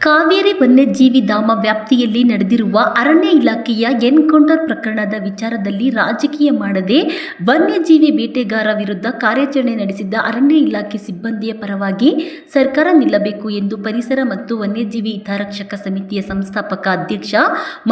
ಕಾವೇರಿ ವನ್ಯಜೀವಿ ಧಾಮ ವ್ಯಾಪ್ತಿಯಲ್ಲಿ ನಡೆದಿರುವ ಅರಣ್ಯ ಇಲಾಖೆಯ ಎನ್ಕೌಂಟರ್ ಪ್ರಕರಣದ ವಿಚಾರದಲ್ಲಿ ರಾಜಕೀಯ ಮಾಡದೆ ವನ್ಯಜೀವಿ ಬೇಟೆಗಾರ ವಿರುದ್ಧ ಕಾರ್ಯಾಚರಣೆ ನಡೆಸಿದ್ದ ಅರಣ್ಯ ಇಲಾಖೆ ಸಿಬ್ಬಂದಿಯ ಪರವಾಗಿ ಸರ್ಕಾರ ನಿಲ್ಲಬೇಕು ಎಂದು ಪರಿಸರ ಮತ್ತು ವನ್ಯಜೀವಿ ಹಿತರಕ್ಷಕ ಸಮಿತಿಯ ಸಂಸ್ಥಾಪಕ ಅಧ್ಯಕ್ಷ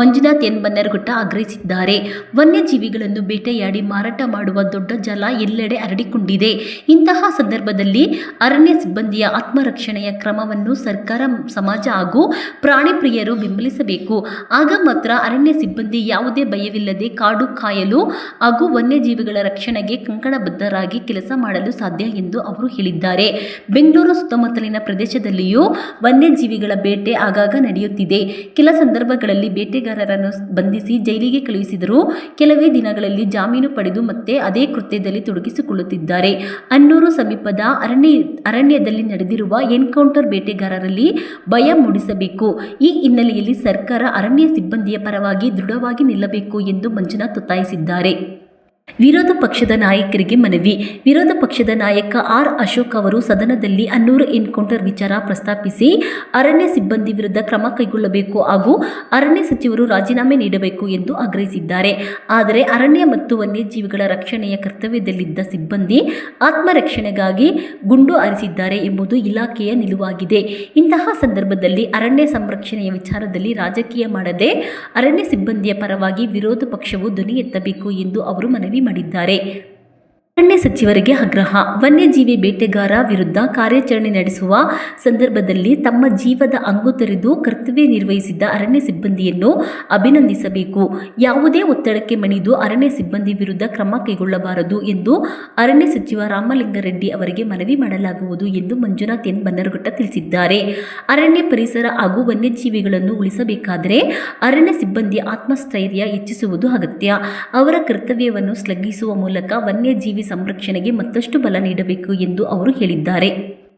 ಮಂಜುನಾಥ್ ಎನ್ ಬನ್ನರಘಟ್ಟ ಆಗ್ರಹಿಸಿದ್ದಾರೆ. ವನ್ಯಜೀವಿಗಳನ್ನು ಬೇಟೆಯಾಡಿ ಮಾರಾಟ ಮಾಡುವ ದೊಡ್ಡ ಜಾಲ ಎಲ್ಲೆಡೆ ಹರಡಿಕೊಂಡಿದೆ. ಇಂತಹ ಸಂದರ್ಭದಲ್ಲಿ ಅರಣ್ಯ ಸಿಬ್ಬಂದಿಯ ಆತ್ಮರಕ್ಷಣೆಯ ಕ್ರಮವನ್ನು ಸರ್ಕಾರ, ಸಮಾಜ ಹಾಗೂ ಪ್ರಾಣಿ ಪ್ರಿಯರು ಬೆಂಬಲಿಸಬೇಕು. ಆಗ ಮಾತ್ರ ಅರಣ್ಯ ಸಿಬ್ಬಂದಿ ಯಾವುದೇ ಭಯವಿಲ್ಲದೆ ಕಾಡು ಕಾಯಲು ಹಾಗೂ ವನ್ಯಜೀವಿಗಳ ರಕ್ಷಣೆಗೆ ಕಂಕಣಬದ್ಧರಾಗಿ ಕೆಲಸ ಮಾಡಲು ಸಾಧ್ಯ ಎಂದು ಅವರು ಹೇಳಿದ್ದಾರೆ. ಬೆಂಗಳೂರು ಸುತ್ತಮುತ್ತಲಿನ ಪ್ರದೇಶದಲ್ಲಿಯೂ ವನ್ಯಜೀವಿಗಳ ಬೇಟೆ ಆಗಾಗ ನಡೆಯುತ್ತಿದೆ. ಕೆಲ ಸಂದರ್ಭಗಳಲ್ಲಿ ಬೇಟೆಗಾರರನ್ನು ಬಂಧಿಸಿ ಜೈಲಿಗೆ ಕಳುಹಿಸಿದರೂ ಕೆಲವೇ ದಿನಗಳಲ್ಲಿ ಜಾಮೀನು ಪಡೆದು ಮತ್ತೆ ಅದೇ ಕೃತ್ಯದಲ್ಲಿ ತೊಡಗಿಸಿಕೊಳ್ಳುತ್ತಿದ್ದಾರೆ. ಅನ್ನೂರು ಸಮೀಪದ ಅರಣ್ಯದಲ್ಲಿ ನಡೆದಿರುವ ಎನ್ಕೌಂಟರ್ ಬೇಟೆಗಾರರಲ್ಲಿ ಭಯ ಮೂಡಿಸಬೇಕು. ಈ ಹಿನ್ನೆಲೆಯಲ್ಲಿ ಸರ್ಕಾರ ಅರಣ್ಯ ಸಿಬ್ಬಂದಿಯ ಪರವಾಗಿ ದೃಢವಾಗಿ ನಿಲ್ಲಬೇಕು ಎಂದು ಮಂಜುನಾಥ್ ಒತ್ತಾಯಿಸಿದ್ದಾರೆ. ವಿರೋಧ ಪಕ್ಷದ ನಾಯಕರಿಗೆ ಮನವಿ. ವಿರೋಧ ಪಕ್ಷದ ನಾಯಕ ಆರ್ ಅಶೋಕ್ ಅವರು ಸದನದಲ್ಲಿ ಅನ್ನೂರು ಎನ್ಕೌಂಟರ್ ವಿಚಾರ ಪ್ರಸ್ತಾಪಿಸಿ ಅರಣ್ಯ ಸಿಬ್ಬಂದಿ ವಿರುದ್ಧ ಕ್ರಮ ಕೈಗೊಳ್ಳಬೇಕು ಹಾಗೂ ಅರಣ್ಯ ಸಚಿವರು ರಾಜೀನಾಮೆ ನೀಡಬೇಕು ಎಂದು ಆಗ್ರಹಿಸಿದ್ದಾರೆ. ಆದರೆ ಅರಣ್ಯ ಮತ್ತು ವನ್ಯಜೀವಿಗಳ ರಕ್ಷಣೆಯ ಕರ್ತವ್ಯದಲ್ಲಿದ್ದ ಸಿಬ್ಬಂದಿ ಆತ್ಮರಕ್ಷಣೆಗಾಗಿ ಗುಂಡು ಹಾರಿಸಿದ್ದಾರೆ ಎಂಬುದು ಇಲಾಖೆಯ ನಿಲುವಾಗಿದೆ. ಇಂತಹ ಸಂದರ್ಭದಲ್ಲಿ ಅರಣ್ಯ ಸಂರಕ್ಷಣೆಯ ವಿಚಾರದಲ್ಲಿ ರಾಜಕೀಯ ಮಾಡದೆ ಅರಣ್ಯ ಸಿಬ್ಬಂದಿಯ ಪರವಾಗಿ ವಿರೋಧ ಪಕ್ಷವು ಧ್ವನಿ ಎತ್ತಬೇಕು ಎಂದು ಅವರು ಮನವಿ ಮಾಡಿದ್ದಾರೆ. ಅರಣ್ಯ ಸಚಿವರಿಗೆ ಆಗ್ರಹ. ವನ್ಯಜೀವಿ ಬೇಟೆಗಾರ ವಿರುದ್ಧ ಕಾರ್ಯಾಚರಣೆ ನಡೆಸುವ ಸಂದರ್ಭದಲ್ಲಿ ತಮ್ಮ ಜೀವದ ಹಂಗು ತೊರೆದು ಕರ್ತವ್ಯ ನಿರ್ವಹಿಸಿದ್ದ ಅರಣ್ಯ ಸಿಬ್ಬಂದಿಯನ್ನು ಅಭಿನಂದಿಸಬೇಕು. ಯಾವುದೇ ಒತ್ತಡಕ್ಕೆ ಮಣಿದು ಅರಣ್ಯ ಸಿಬ್ಬಂದಿ ವಿರುದ್ಧ ಕ್ರಮ ಕೈಗೊಳ್ಳಬಾರದು ಎಂದು ಅರಣ್ಯ ಸಚಿವ ರಾಮಲಿಂಗಾರೆಡ್ಡಿ ಅವರಿಗೆ ಮನವಿ ಮಾಡಲಾಗುವುದು ಎಂದು ಮಂಜುನಾಥ್ ಎನ್ ಬನ್ನರಘಟ್ಟ ತಿಳಿಸಿದ್ದಾರೆ. ಅರಣ್ಯ ಪರಿಸರ ಹಾಗೂ ವನ್ಯಜೀವಿಗಳನ್ನು ಉಳಿಸಬೇಕಾದರೆ ಅರಣ್ಯ ಸಿಬ್ಬಂದಿಯ ಆತ್ಮಸ್ಥೈರ್ಯ ಹೆಚ್ಚಿಸುವುದು ಅಗತ್ಯ. ಅವರ ಕರ್ತವ್ಯವನ್ನು ಶ್ಲಾಘಿಸುವ ಮೂಲಕ ವನ್ಯಜೀವಿ ಸಂರಕ್ಷಣೆಗೆ ಮತ್ತಷ್ಟು ಬಲ ನೀಡಬೇಕು ಎಂದು ಅವರು ಹೇಳಿದ್ದಾರೆ.